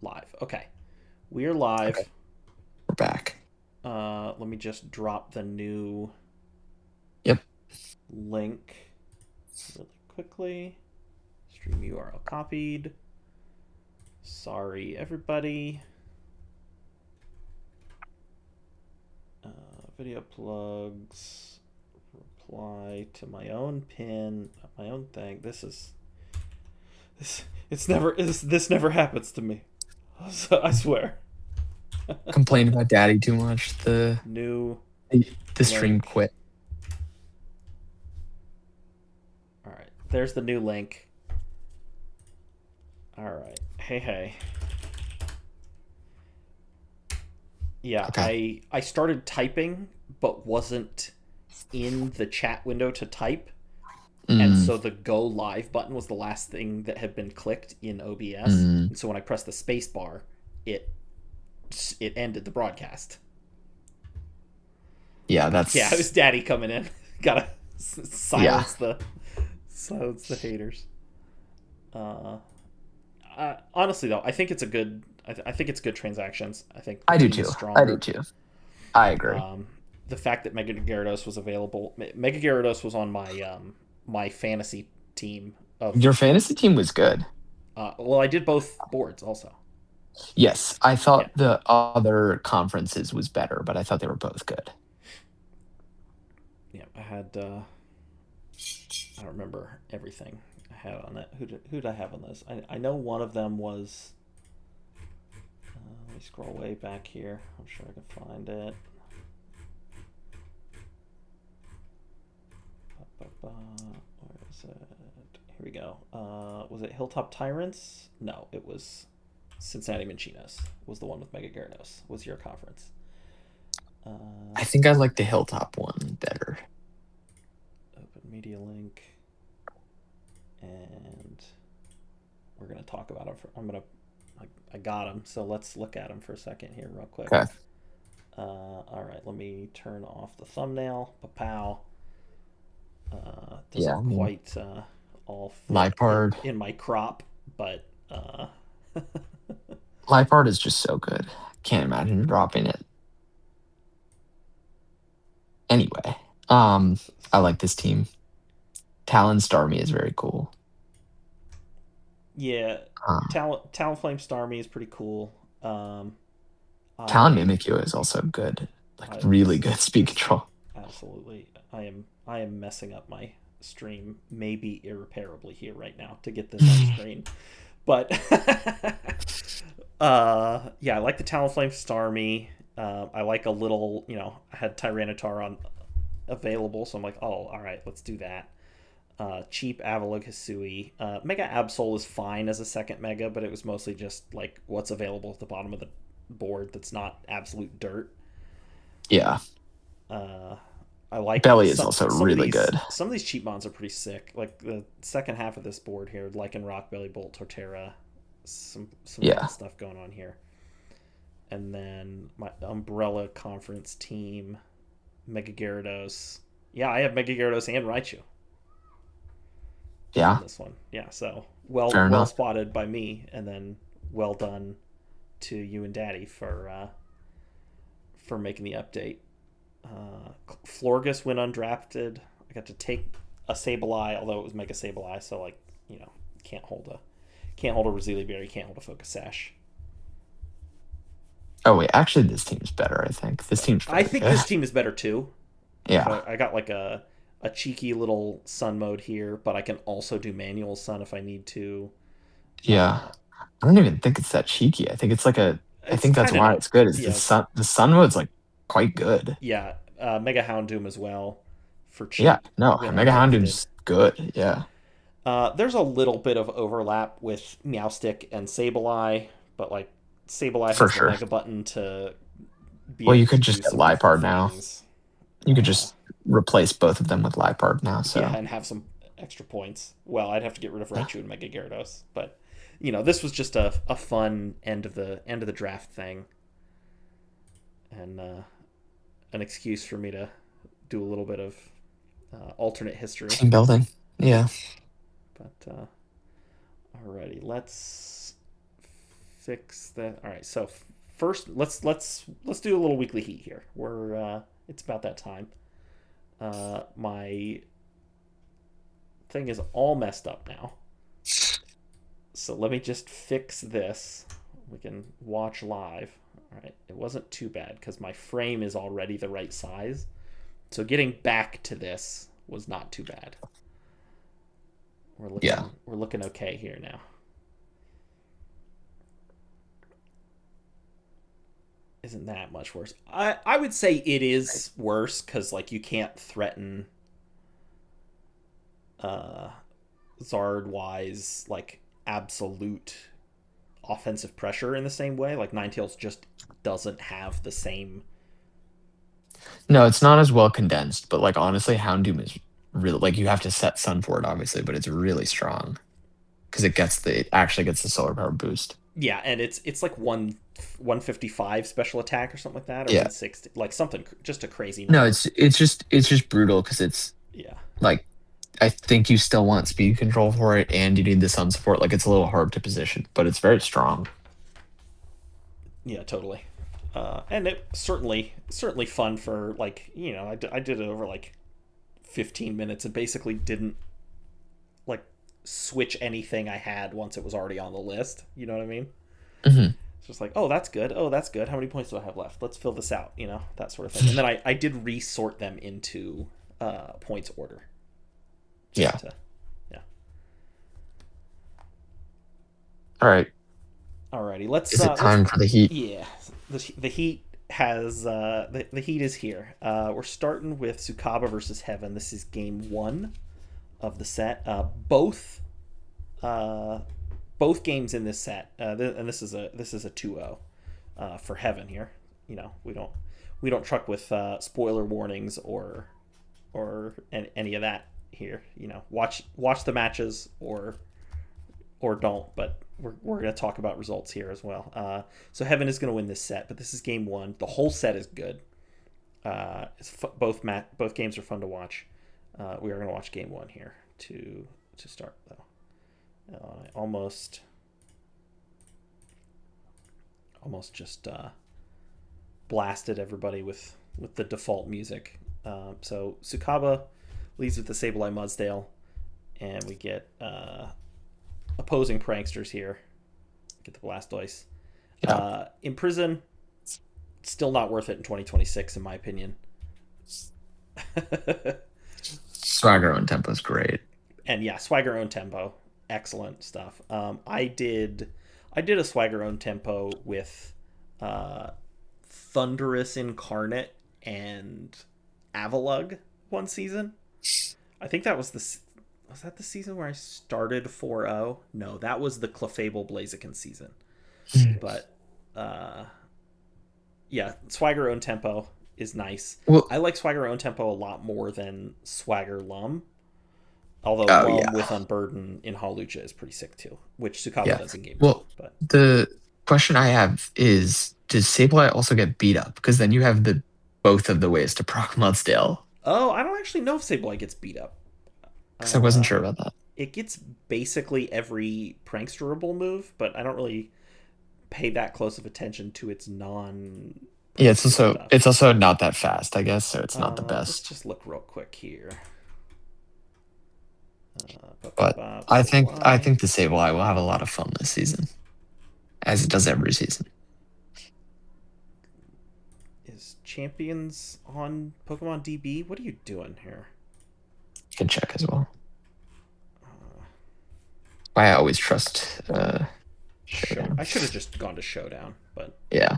live. Okay. We're live. Okay, we're back. Let me just drop the new Yep. link really quickly. Stream URL copied. Sorry, everybody. Video plugs. Reply to my own pin, my own thing. This never happens to me. I swear. Complained about daddy too much. New The stream link. quit. All right, there's the new link. All right, hey. Yeah, Okay. I started typing, but wasn't in the chat window to type, and Mm, so the go live button was the last thing that had been clicked in OBS, mm. and so when I pressed the space bar, it it ended the broadcast. Yeah, Yeah, it was that's Daddy coming in. Gotta yeah. silence the haters. Uh, Honestly though, I think it's a good. I think it's good transactions. I think the I do team is too. I do stronger. too. I agree. Um, the fact that Mega Gyarados was available. Mega Gyarados was on my fantasy team of. Your fantasy team was good. Well, I did both boards also. Yes, I Yeah, thought the other conferences was better, but I thought they were both good. yeah. I had. I don't remember everything I had on it. Who did I have on this? I know one of them was. Let me scroll way back here. I'm sure I can find it. Where is it? Here we go. Was it Hilltop Tyrants? No, it was Cincinnati Minchinos. Was the one with Mega Gyarados. Was your conference? I think I like the Hilltop one better. Open media link, and we're gonna talk about him. I'm gonna. I got him. So let's look at him for a second here, real quick. Okay. All right, let me turn off the thumbnail. Pow. Yeah, Doesn't I mean, quite all fit Lipard. in my crop, but Lipard is just so good. Can't imagine dropping it. Anyway, I like this team. Talon Starmie is very cool. yeah, Um, Talonflame Starmie is pretty cool. Talon I Mimikyu is also good, like I really good speed this control. absolutely. I am messing up my stream maybe irreparably here right now to get this on screen, but yeah, I like the Talonflame Starmie. I like a little, I had Tyranitar on available, so I'm like, oh, all right, let's do that. Cheap Avalugg Hisui. Mega Absol is fine as a second Mega, but it was mostly just like what's available at the bottom of the board that's not absolute dirt. Yeah, Uh, I like Belly is also really good. some of these cheap mons are pretty sick. Like the second half of this board here, like in Rock Belly Bolt Torterra, some fun Yeah, stuff going on here. And then my Umbrella Conference team, Mega Gyarados. Yeah, I have Mega Gyarados and Raichu yeah, in this one. Yeah, so fair well enough. spotted by me, and then well done to you and Daddy for making the update. Florgus went undrafted. I got to take a Sableye, although it was Mega Sableye, so like can't hold a Roselia Berry, can't hold a Focus Sash. Oh wait, actually, this team's better. I think this team's I very think good. this team is better too. Yeah, So I got like a cheeky little sun mode here, but I can also do manual sun if I need to. yeah. Uh, I don't even think it's that cheeky. I think it's like a. I it's think that's kind of why not. it's good. Is the Yeah, sun? The sun mode's like quite good. yeah. Mega Houndoom as well for Yeah, cheap. no, Went Mega undrafted. Houndoom's good. Yeah, There's a little bit of overlap with Meowstic and Sableye, but like Sableye for has the sure. Mega Button to be Well, you able to could just do get some different Lipard now. things. You could just replace both of them with Lipard now. Yeah, So and have some extra points. Well, I'd have to get rid of Raichu and Mega Gyarados, but this was just a fun end of the draft thing, and an excuse for me to do a little bit of alternate history. team building. Yeah. But alrighty, let's fix that. All right, so first let's do a little weekly heat here. It's about that time. My thing is all messed up now. So let me just fix this. We can watch live. All right, it wasn't too bad because my frame is already the right size. So getting back to this was not too bad. We're looking okay here now. Isn't that much worse? I would say it is worse because like you can't threaten Zard wise like absolute offensive pressure in the same way. Like Ninetales just doesn't have the same. No, it's not as well condensed, but like honestly, Houndoom is really like you have to set Sun for it, obviously, but it's really strong because it actually gets the solar power boost. Yeah, and it's like 155 special attack or something like that, or Yeah. 160, like something just a crazy No, number. it's just brutal because it's Yeah, like I think you still want speed control for it, and you need the sun support. Like it's a little hard to position, but it's very strong. yeah, totally. And it certainly fun for like I did it over like 15 minutes and basically didn't like switch anything I had once it was already on the list. You know what I mean? Hmm. It's just like, oh, that's good. Oh, that's good. How many points do I have left? Let's fill this out. That sort of thing. And then I did resort them into points order. Yeah. To, yeah. All right. Alrighty. Let's. Is it time for the heat? Yeah. The heat has the heat is here. We're starting with Tsukaba versus Heaven. This is game 1 of the set. Both games in this set, and this is a 2-0 for Heaven here. We don't truck with spoiler warnings or any of that here. Watch the matches or don't, but we're going to talk about results here as well. So Heaven is going to win this set, but this is game 1. The whole set is good. Both games are fun to watch. We are going to watch game 1 here to start though. I almost just blasted everybody with the default music. So Tsukaba leads with the Sableye Mudsdale, and we get opposing pranksters here. Get the Blastoise. Yeah. Imprison, still not worth it in 2026 in my opinion. Swagger on tempo is great. And yeah, Swagger own tempo, excellent stuff. I did a Swagger own tempo with Thunderous Incarnate and Avalugg one season. I think that was that the season where I started 4-0? No, that was the Clefable Blaziken season. But yeah, Swagger own tempo is nice. Well, I like Swagger own tempo a lot more than Swagger Lum. Although Lum with Unburden in Hawlucha is pretty sick too, which Tsukaba does in game 2. Well, But the question I have is, does Sableye also get beat up? Because then you have both of the ways to proc Mudsdale. oh, I don't actually know if Sableye gets beat up. Because I wasn't sure about that. It gets basically every pranksterable move, but I don't really pay that close of attention to its non. Yeah, it's also not that fast, I guess, so it's not the best. Let's just look real quick here. But I think the Sableye will have a lot of fun this season, as it does every season. Is Champions on Pokemon DB? What are you doing here? You can check as well. I always trust Showdown. I should have just gone to Showdown, but yeah.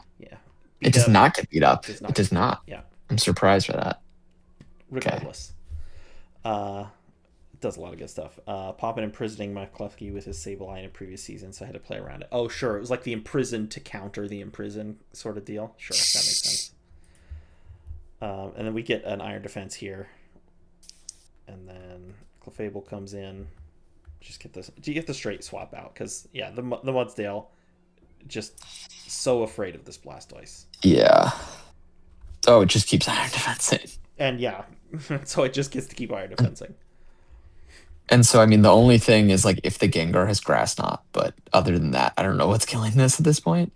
It does not get beat up. It does not. Yeah. I'm surprised by that. Regardless. Okay. It does a lot of good stuff. Popping imprisoning my Klefki with his Sableye in a previous season, so I had to play around it. Oh, sure. It was like the imprison to counter the imprison sort of deal. Sure, that makes sense. And then we get an Iron Defense here. And then Clefable comes in. Just get this. Do you get the straight swap out? Because yeah, the Mudsdale, just so afraid of this Blastoise. Yeah. Oh, it just keeps Iron Defensing. And yeah, so it just gets to keep Iron Defensing. And so, I mean, the only thing is like if the Gengar has Grass Knot, but other than that, I don't know what's killing this at this point.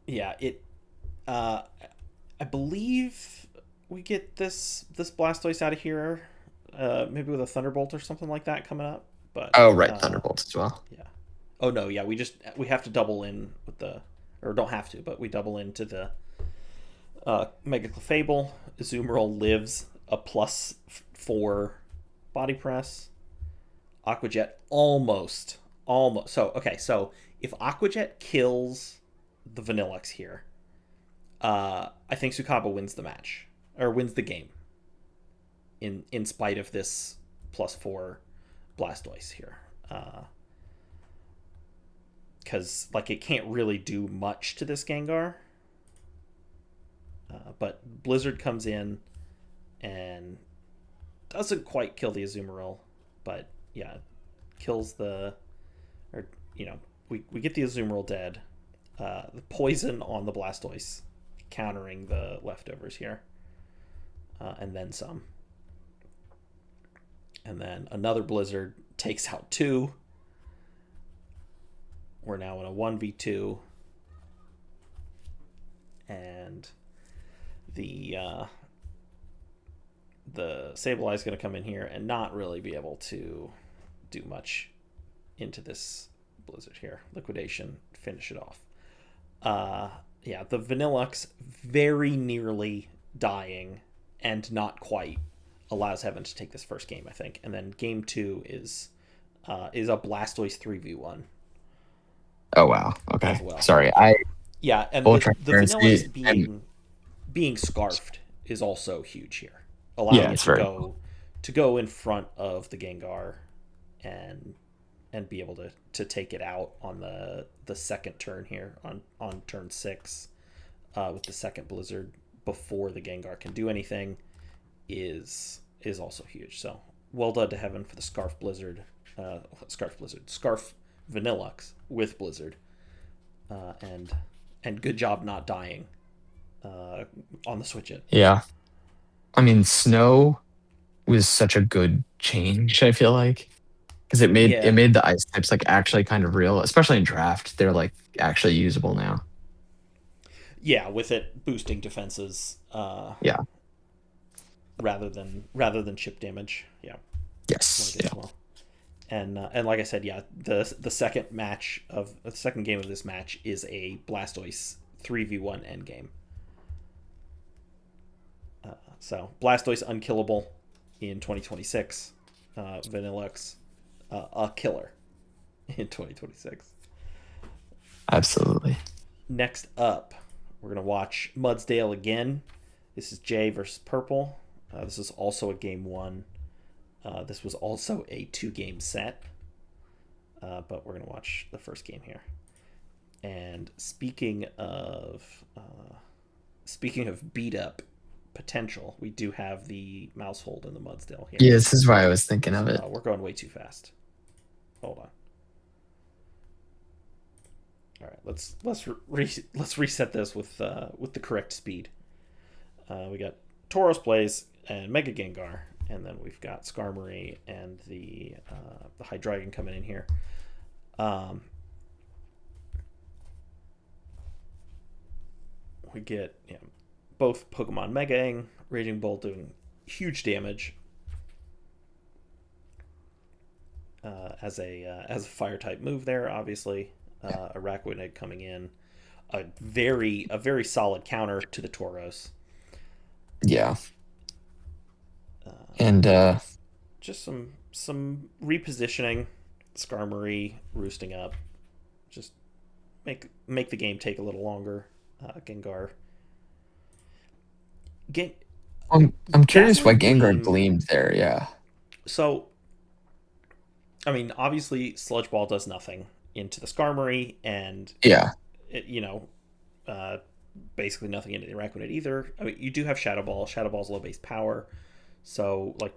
Yeah, it. Uh, I believe we get this Blastoise out of here, maybe with a Thunderbolt or something like that coming up. But Oh, right, Thunderbolts as well. yeah. Oh no, yeah, we have to double in with the, or don't have to, but we double into the Mega Clefable. Azumarill lives a +4 body press. Aquajet almost. So okay, so if Aquajet kills the Vanillux here, I think Sukaba wins the match or wins the game. In spite of this +4 Blastoise here, because like it can't really do much to this Gengar. But Blizzard comes in and doesn't quite kill the Azumarill, but yeah, kills the, or we get the Azumarill dead. The poison on the Blastoise, countering the leftovers here, and then some. And then another Blizzard takes out two. We're now in a 1v2, and the Sableye is going to come in here and not really be able to do much into this Blizzard here. Liquidation, finish it off. Yeah, the Vanillux very nearly dying and not quite allows Heaven to take this first game, I think. And then game 2 is a Blastoise 3v1 Oh wow. as Okay. well. Sorry. I Yeah, and full the transparency Vanillux and being scarfed is also huge here, allowing yeah, it it's very to go in front of the Gengar and be able to take it out on the second turn here on turn 6, with the second Blizzard before the Gengar can do anything is also huge. So well done to Heaven for the Scarf Vanillux with Blizzard, and good job not dying on the switch it. yeah. I mean, Snow was such a good change, I feel like. Because it Yeah, made the ice types like actually kind of real, especially in draft. They're like actually usable now. yeah, with it boosting defenses, Yeah. rather than chip damage. Yeah, like Yes. it Yeah. as well. And like I said, yeah, the second game of this match is a Blastoise 3v1 endgame. So Blastoise unkillable in 2026, Vanillux a killer in 2026. Absolutely. Next up, we're gonna watch Mudsdale again. This is Jay versus Purple. This is also a game 1. This was also a 2-game set, but we're gonna watch the first game here. And speaking of beat up potential, we do have the mouse hold in the Mudsdale here. Yeah, this is why I was thinking of it. We're going way too fast. Hold on. All right, let's reset this with the correct speed. We got Tauros plays and Mega Gengar, and then we've got Skarmory and the Hydreigon coming in here. We get both Pokemon Megaing, Raging Bolt doing huge damage as a fire type move there. Obviously, Araquanid coming in, a very solid counter to the Tauros. Yeah. And Just some repositioning, Skarmory roosting up, just make the game take a little longer. Gengar. Gen- I'm curious why Dazzling Gengar Gleam. gleamed there. Yeah. So, I mean, obviously, Sludge Ball does nothing into the Skarmory, and Yeah. it, uh, basically nothing into the Araquanid either. I mean, you do have Shadow Ball. Shadow Ball's low base power, so like,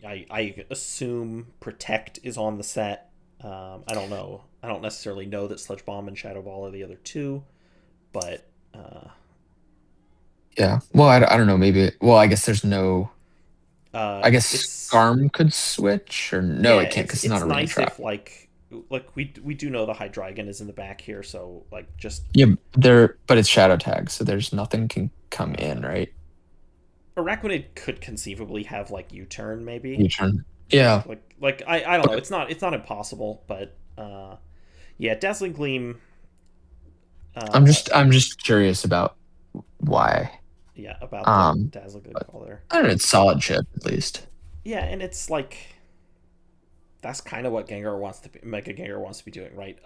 I assume Protect is on the set. I don't know. I don't necessarily know that Sludge Bomb and Shadow Ball are the other two, but Yeah. Well, I don't know. Maybe. Well, I guess there's no. I guess It's Skarm could switch, or no, yeah, it can't because it's not it's a rain nice trap. if we do know the Hydreigon is in the back here, so like just Yeah, but it's shadow tag, so there's nothing can come in, uh, right? Araquanid could conceivably have like U-turn maybe. You turn. Yeah, I don't know. but It's not impossible, but yeah, Dazzling Gleam. I'm Uh, just I'm just curious about why. yeah, about the Um, Dazzling Gleam but call there. I don't know, it's solid chip at least. Yeah, and it's like that's kind of what Gengar wants to be, Mega Gengar wants to be doing, right?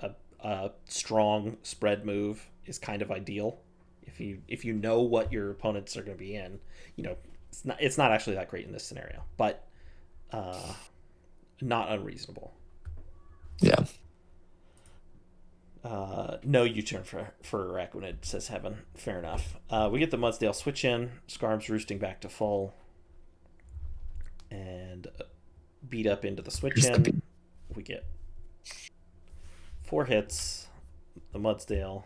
A strong spread move is kind of ideal. If you know what your opponents are going to be in, you know it's not actually that great in this scenario, but uh, not unreasonable. Yeah. No U-turn for Araquanid, says Heaven. Fair enough. We get the Mudsdale switch in. Scarm's roosting back to full, and beat up into the switch Here's the in. beat. We get 4 hits. The Mudsdale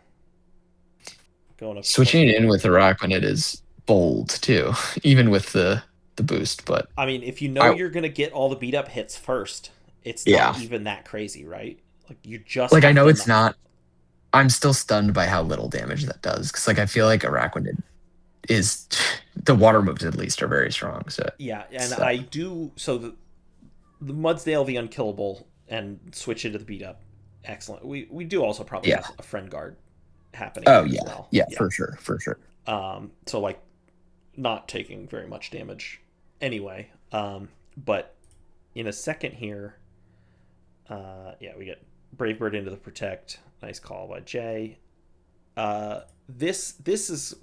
going up to plus Switching it in 4. with Araquanid is bold too, even with the boost. But I mean, if you know I you're gonna get all the beat up hits first, it's not yeah, even that crazy, right? Like you just like I have know to it's not. not. I'm still stunned by how little damage that does because like I feel like Araquanid is the water moves at least are very strong. So Yeah, and so I do. So the Mudsdale the unkillable and switch into the beat up. Excellent. We do also probably yeah. have a friend guard happening Oh here as yeah, well. yeah, Yeah. for sure, for sure. So like not taking very much damage anyway. But in a second here, yeah, we get Brave Bird into the protect. Nice call by Jay. This is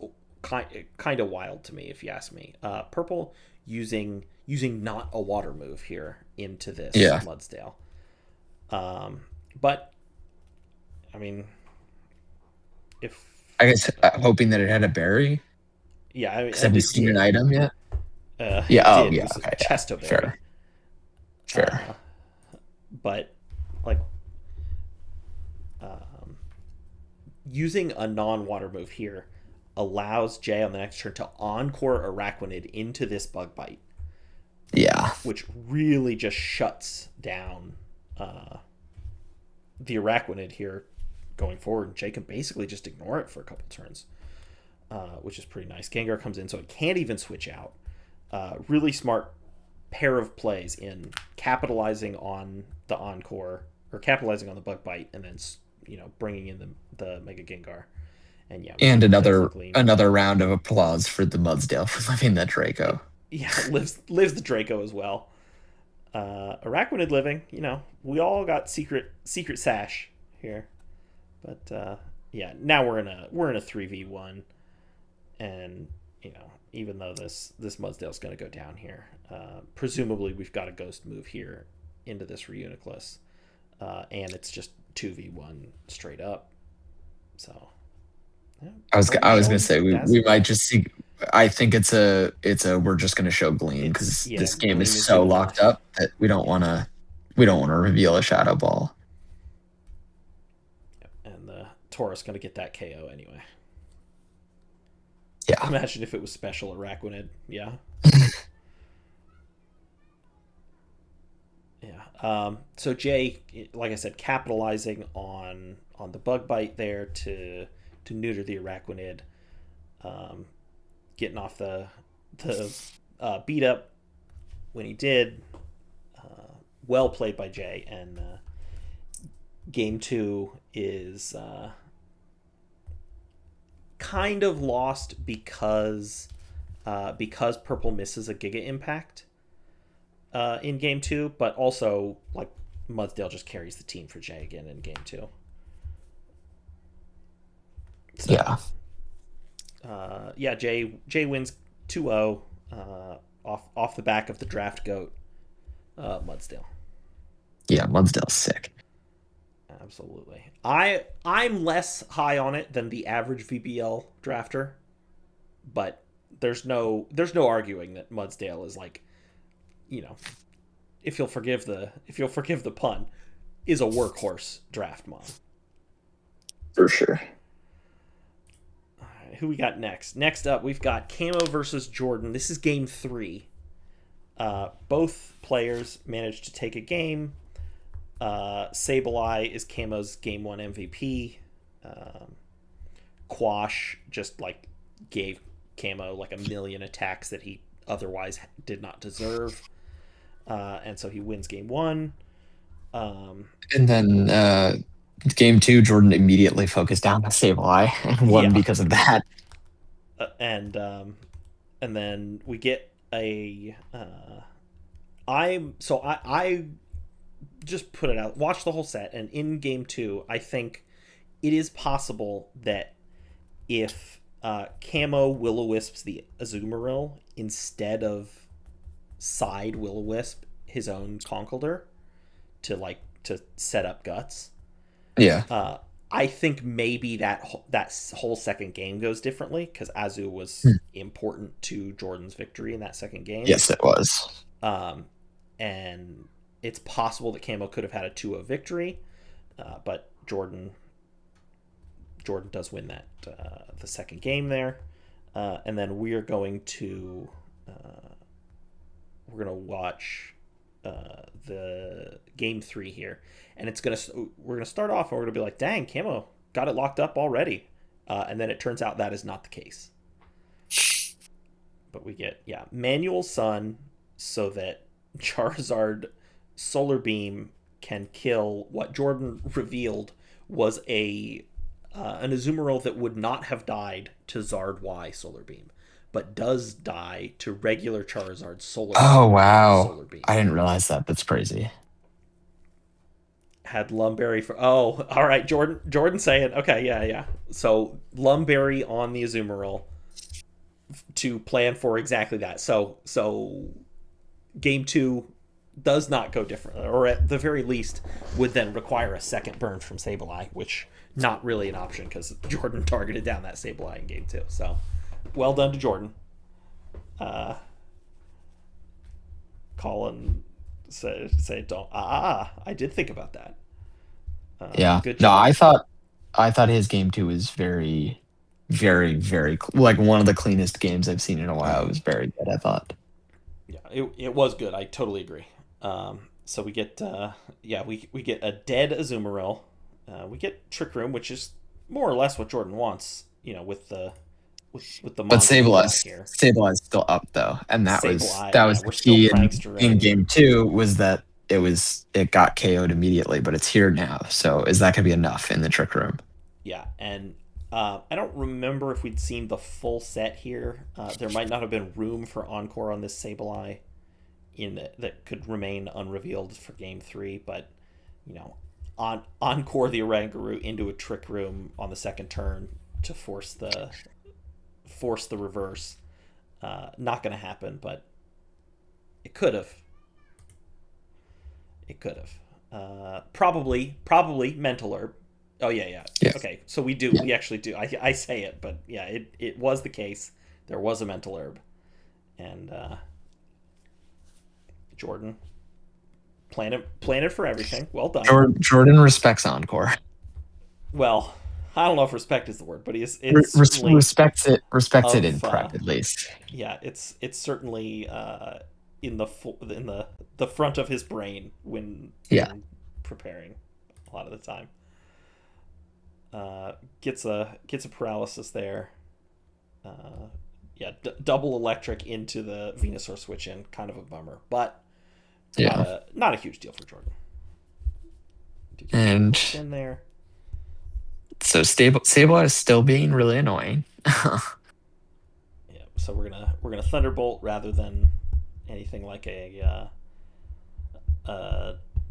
kind of wild to me, if you ask me. Purple using not a water move here into this Yeah, Mudsdale. But I mean, if I guess hoping that it had a berry yeah, I mean, because have and you it seen an did. item yet? Yeah. It Oh did. It yeah. was a Okay. Yeah. Chesto Berry. Fair. Fair. Uh, but like um, using a non-water move here allows Jay on the next turn to encore Araquanid into this Bug Bite, Yeah. which really just shuts down uh, the Araquanid here going forward. Jay can basically just ignore it for a couple turns, which is pretty nice. Gengar comes in, so it can't even switch out. Really smart pair of plays in capitalizing on the encore or capitalizing on the Bug Bite, and then bringing in the Mega Gengar. And yeah, we And get the Dazzling another Gleam. another round of applause for the Mudsdale for living that Draco. Yeah, lives the Draco as well. Araquanid living. We all got secret sash here, but yeah, now we're in a 3v1, and even though this Mudsdale's going to go down here, presumably we've got a ghost move here into this Reuniclus, and it's just 2v1 straight up. So yeah, I Purple was gonna showing say we Dazzling might Gleam. just see. I think it's a we're just gonna show Gleam It's because yeah, this game is Gleam is so good locked enough. up that Yeah, we don't want to reveal a Shadow Ball. and the Taurus going to get that KO anyway. Yeah. Imagine if it was special Araquanid. Yeah. Yeah. So Jay, like I said, capitalizing on the Bug Bite there to neuter the Araquanid, um, getting off the beat up when he did. Well played by Jay, and game two is kind of lost because Purple misses a Giga Impact in game two, but also like Mudsdale just carries the team for Jay again in game two. So Yeah. yeah, Jay wins 2-0 off the back of the draft goat Mudsdale. Yeah. Mudsdale's sick. Absolutely. I'm less high on it than the average VBL drafter, but there's no arguing that Mudsdale is like, you know, if you'll forgive the pun, is a workhorse draft mod. For sure. All right, who we got next? Next up, we've got Camo versus Jordan. This is game three. Both players managed to take a game. Sableye is Camo's game 1 MVP. Quash just like gave Camo like a million attacks that he otherwise did not deserve. And so he wins game 1. And then game 2, Jordan immediately focused down the Sableye and won Yeah. because of that. And then we get a I just put it out, watch the whole set, and in game 2 I think it is possible that if Camo Will-O-Wisps the Azumarill instead of side Will-O-Wisp his own Conkeldurr to set up Guts, Yeah. I think maybe that whole second game goes differently because Azu was important to Jordan's victory in that second game. Yes, it was. And it's possible that Camo could have had a 2-0 victory, but Jordan does win that the second game there, and then we're going to watch the game 3 here, and we're gonna start off and we're gonna be like, dang, Camo got it locked up already, and then it turns out that is not the case. But we get Manual Sun so that Charizard Solar Beam can kill what Jordan revealed was an Azumarill that would not have died to Zard Y Solar Beam, but does die to regular Charizard Solar Beam. Oh, wow. Solar Beam. I didn't realize that. That's crazy. Had Lumberry for... Oh, all right, Jordan saying, okay, yeah. So Lumberry on the Azumarill to plan for exactly that. So game 2 does not go differently, or at the very least would then require a second burn from Sableye, which not really an option because Jordan targeted down that Sableye in game 2. So well done to Jordan. Colin say don't I did think about that. Yeah. Good No, job. I thought his game 2 was very, very, very like one of the cleanest games I've seen in a while. It was very good, I thought. Yeah, it was good. I totally agree. So we get we get a dead Azumarill. We get Trick Room, which is more or less what Jordan wants, with the But monster here. Sableye's still up though, and that was Sableye, the we're still key prankstering. in game 2 was that it got KO'd immediately, but it's here now. So is that gonna be enough in the Trick Room? Yeah, and I don't remember if we'd seen the full set here. There might not have been room for Encore on this Sableye that could remain unrevealed for game 3, but Encore the Oranguru into a Trick Room on the second turn to force the reverse. Not going to happen, but it could have. Probably Mental Herb. Oh yeah. Okay, so we actually do. I say it, but yeah, it was the case. There was a Mental Herb, and Jordan planted for everything. Well done. Jordan respects Encore. Well, I don't know if respect is the word, but respects it in prep at least. Yeah, it's certainly in the front of his brain when preparing a lot of the time. Gets a paralysis there. Double electric into the Venusaur switch in, kind of a bummer, but not a huge deal for Jordan. And in there. So Sableye is still being really annoying. So we're gonna Thunderbolt rather than anything like a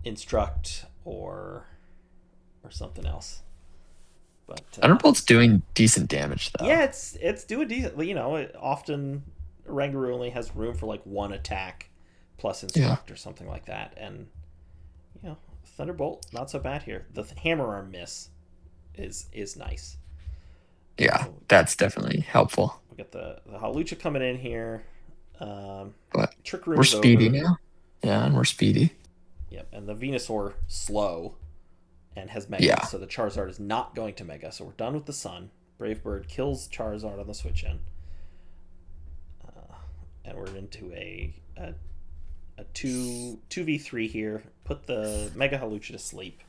Instruct or something else. But Thunderbolt's doing decent damage though. Yeah, it's doing decent. Often Oranguru only has room for like one attack plus Instruct or something like that, and Thunderbolt not so bad here. The Hammer Arm miss is nice. Yeah, that's definitely helpful. We got the Hawlucha coming in here. But Trick Room. We're speedy now. Yeah, and we're speedy. Yep, and the Venusaur slow and has Mega, so the Charizard is not going to Mega. So we're done with the Sun. Brave Bird kills Charizard on the switch in. And we're into a a 2v3 here. Put the Mega Halucha to sleep.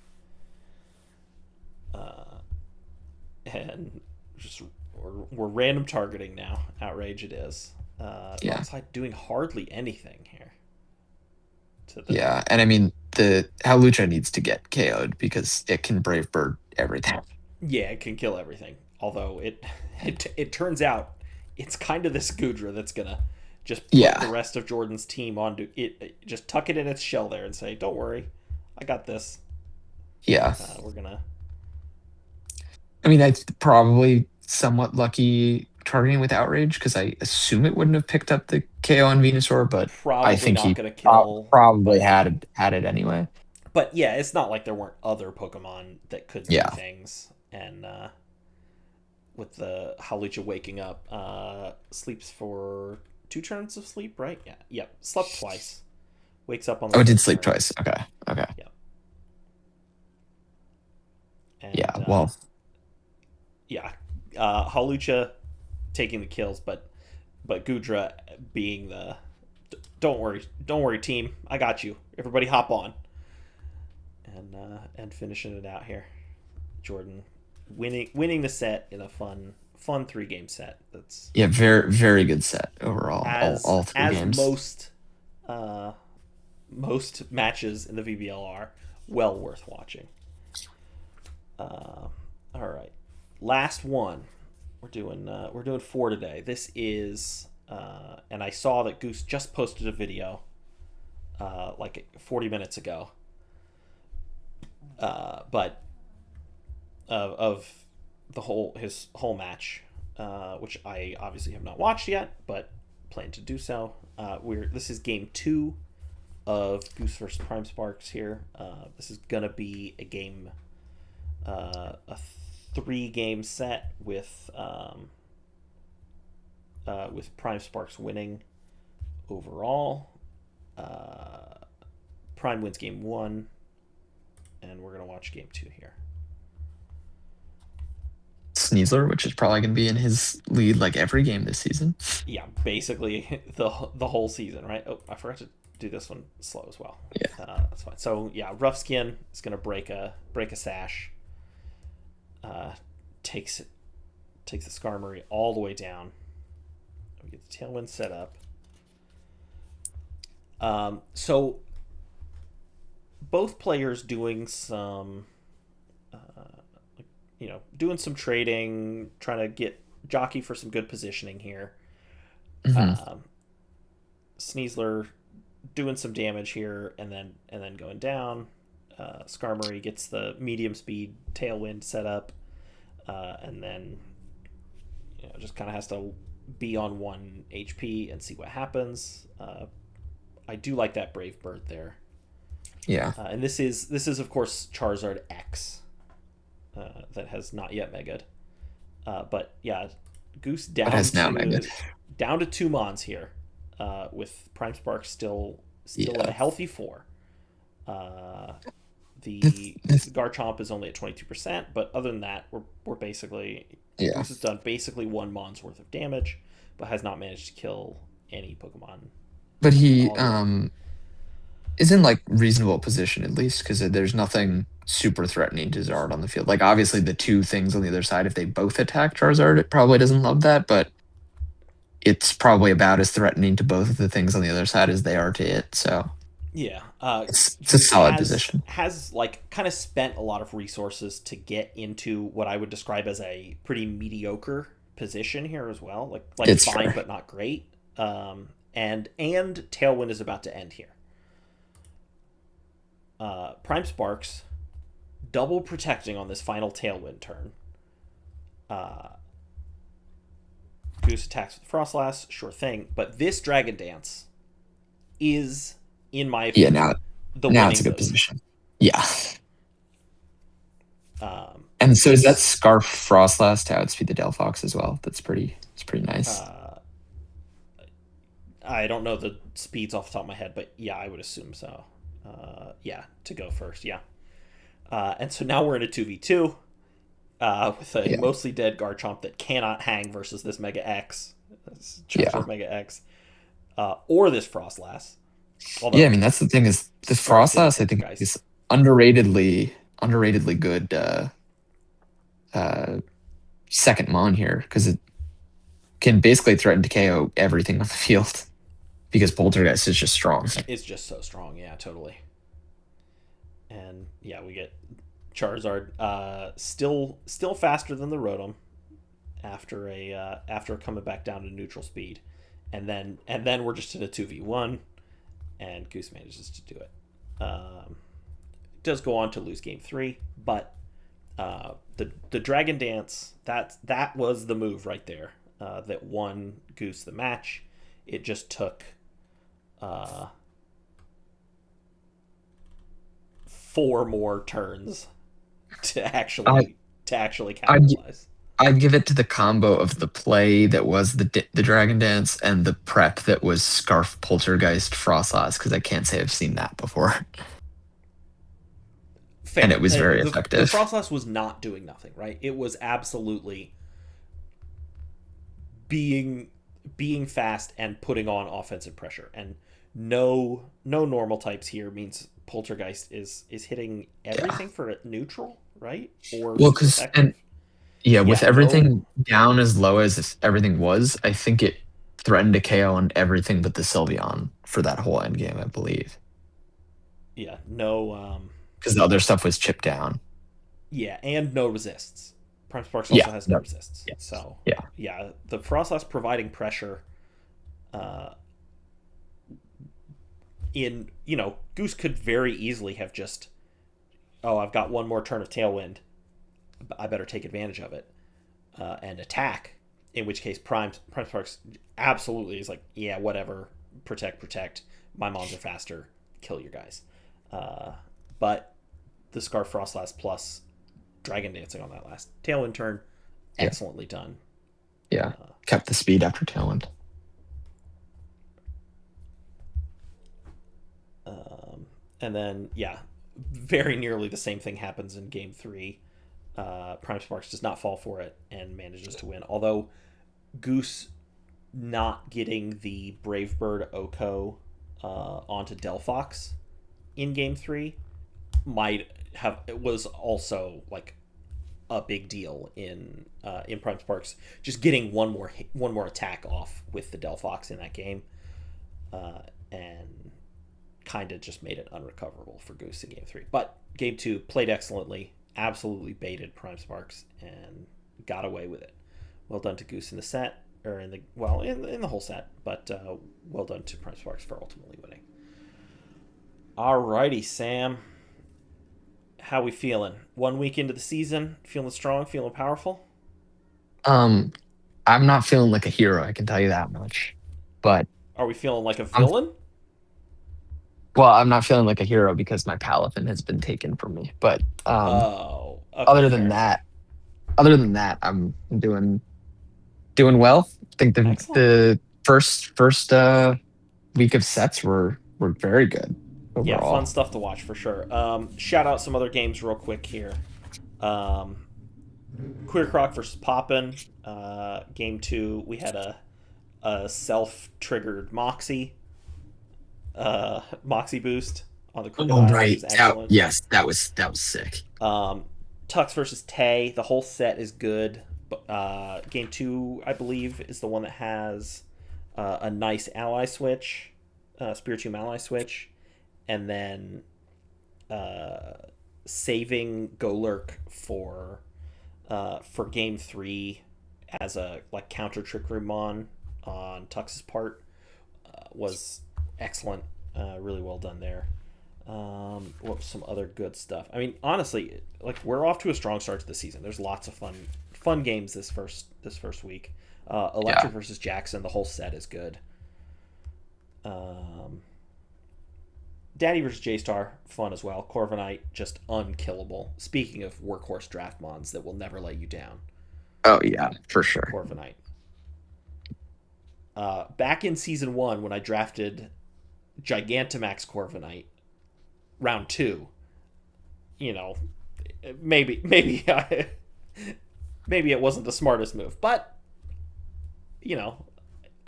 And just we're random targeting now. Outrage it is. Yeah. Alongside doing hardly anything here. Yeah. And I mean, the Halucha needs to get KO'd because it can Brave Bird everything. Yeah, it can kill everything. Although it turns out it's kind of this Gudra that's gonna just put the Yeah. rest of Jordan's team onto it. Just tuck it in its shell there and say, "Don't worry, I got this." Yeah. We're gonna. I mean, I probably somewhat lucky targeting with Outrage because I assume it wouldn't have picked up the KO on Venusaur, but I Probably think not he gonna kill, probably but had it anyway. yeah, it's not like there weren't other Pokemon that could do Yeah. things. And with the Hawlucha waking up, sleeps for 2 turns of sleep, right? Yeah, yep. Slept twice. Wakes up on the Oh, it did third sleep turn. twice. Okay. Okay. Yep. Yeah. And Well, yeah, Hawlucha taking the kills, but Gudra being the don't worry, team, I got you. Everybody, hop on, and finishing it out here. Jordan winning the set in a fun 3-game set. That's yeah, very good set overall. as All three games. uh, most matches in the VBL are well worth watching. All right, last one. We're doing 4 today. This is and I saw that Goose just posted a video like 40 minutes ago. But of his whole match, which I obviously have not watched yet, but plan to do so. This is game 2 of Goose vs Prime Sparks here. This is gonna be a game, a 3-game set with Prime Sparks winning overall. Prime wins game 1, and we're gonna watch game 2 here. Sneasler, which is probably going to be in his lead like every game this season. Yeah, basically the whole season, right? Oh, I forgot to do this one slow as well. Yeah. That's fine. So yeah, Rough Skin is gonna break a sash. Takes the Skarmory all the way down. We get the Tailwind set up. So both players doing some, doing some trading, trying to get jockey for some good positioning here. Mm-hmm. Sneasler doing some damage here, and then going down. Skarmory gets the medium speed Tailwind set up, and then just kind of has to be on 1 HP and see what happens. I do like that Brave Bird there. Yeah. And this is of course Charizard X, that has not yet mega'd. But yeah, Goose down has now to mega'd. down to 2 Mons here, with Prime Spark still at a healthy 4. The Garchomp is only at 22%, but other than that, we're basically Goose has done basically 1 Mon's worth of damage, but has not managed to kill any Pokemon. But he is in like reasonable position at least because there's nothing super threatening to Zard on the field. Like obviously the 2 things on the other side, if they both attack Charizard, it probably doesn't love that, but it's probably about as threatening to both of the things on the other side as they are to it. So yeah, it's a solid position. Has like kind of spent a lot of resources to get into what I would describe as a pretty mediocre position here as well. Like It's fine fair. but not great. And Tailwind is about to end here. Prime Sparks double protecting on this final Tailwind turn. Goose attacks with Frostlass, sure thing, but this Dragon Dance is, in my opinion, now it's a good position. Yeah. And so is that Scarf Frostlass to outspeed the Delphox as well? It's pretty nice. I don't know the speeds off the top of my head, but yeah, I would assume so. Yeah, to go first, yeah. And so now we're in a 2v2 with a mostly dead Garchomp that cannot hang versus this Mega X, this Charizard Mega X, or this Frostlass. Yeah, I Although mean that's the thing is the Scarf didn't Frostlass I think poltergeist. is underratedly good uh second mon here because it can basically threaten to KO everything on the field because Poltergeist is just strong. It's just so strong. Yeah, totally. And yeah, we get Charizard, still faster than the Rotom after coming back down to neutral speed, and then we're just in a 2v1, and Goose manages to do it. Does go on to lose game three, but the Dragon Dance, that was the move right there, that won Goose the match. It just took uh, four more turns to I actually I'd capitalize. I'd give it to the combo of the play that was the Dragon Dance and the prep that was Scarf Poltergeist Frostlass because I can't say I've seen that before, and it Fair. was very The effective. Frostlass was not doing nothing, right? It was absolutely being being fast and putting on offensive pressure. And no normal types here means Poltergeist is hitting Yeah. everything for neutral, right? Or Well, super because and effective. yeah, with Yeah, no. everything down as low as everything was, I think it threatened to KO on everything but the Sylveon for that whole end game, I believe. Yeah, no. Because the other stuff was chipped down. Yeah, and no resists. Prime Sparks Yeah. also has no Yep. resists. Yeah. So Yeah. yeah, the Frostlass providing pressure, uh, in Goose could very easily have just, oh, I've got one more turn of Tailwind, I better take advantage of it, and attack. In which case, Prime Sparks absolutely is like, yeah, whatever, protect. My mons are faster. Kill your guys. Uh, but the Scarf Frostlass plus Dragon Dancing on that last Tailwind turn, Yeah. excellently done. Yeah. Kept the speed after Talent. And then, yeah, very nearly the same thing happens in game three. Prime Sparks does not fall for it and manages to win. Although Goose not getting the Brave Bird Oko onto Delphox in game three might have, it was also like a big deal in Prime Sparks, just getting one more attack off with the Delphox in that game, and kind of just made it unrecoverable for Goose in game three. But game two played excellently, absolutely baited Prime Sparks and got away with it. Well done to Goose in the set, or in the whole set, but well done to Prime Sparks for ultimately winning. Alrighty, Sam, how we feeling? 1 week into the season, feeling strong, feeling powerful. Um, I'm not feeling like a hero, I can tell you that much. But Are we feeling like a I'm villain? I'm not feeling like a hero because my Palafin has been taken from me. But Oh, okay, other than fair enough. that, I'm doing well. I think Excellent. the first week of sets were very good Yeah, fun overall. stuff to watch for sure. Shout out some other games real quick here. Um, Queer Croc versus Poppin. Game two, we had a self triggered Moxie boost on the Oh Crocodile, which right. is excellent. Yes, that was sick. Um, Tux versus Tay. The whole set is good. Game two, I believe, is the one that has a nice ally switch, Spiritomb ally switch, and then uh, saving Golurk for game three as a like counter trick room on Tux's part was excellent. Really well done there. What was some other good stuff? I mean, honestly, like we're off to a strong start to the season. There's lots of fun games this first week. Yeah. Electric versus Jackson. The whole set is good. Um, Daddy versus J Star, fun as well. Corviknight, just unkillable. Speaking of workhorse draft mons that will never let you down, Oh yeah, for sure. Corviknight. Back in season one, when I drafted Gigantamax Corviknight, round two, you know, maybe maybe it wasn't the smartest move, but you know,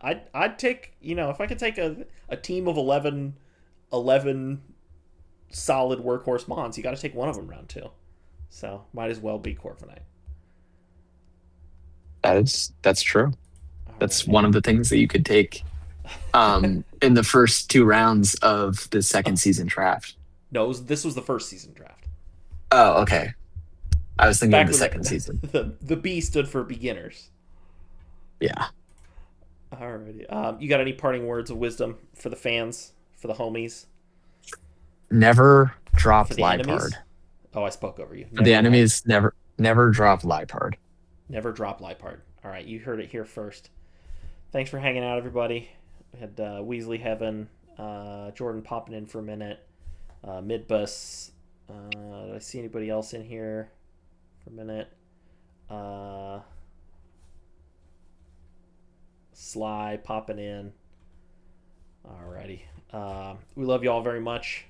I'd take, if I could take a team of 11 11 solid workhorse mons. You got to take one of them round 2. So might as well be Corviknight. That's true. That's Alrighty. one of the things that you could take in the first 2 rounds of the second season draft. No, this was the first season draft. Oh, okay. I was thinking of Back the when second season. the B stood for beginners. Yeah. Alrighty. You got any parting words of wisdom for the fans, for the homies, Never drop for the enemies? Lipard. Oh, I spoke over you. For the enemies, never drop Lipard. Never drop Lipard. All right, you heard it here first. Thanks for hanging out, everybody. We had Weasley Heaven, Jordan popping in for a minute, Midbus. Did I see anybody else in here for a minute? Sly popping in. Alrighty. We love you all very much.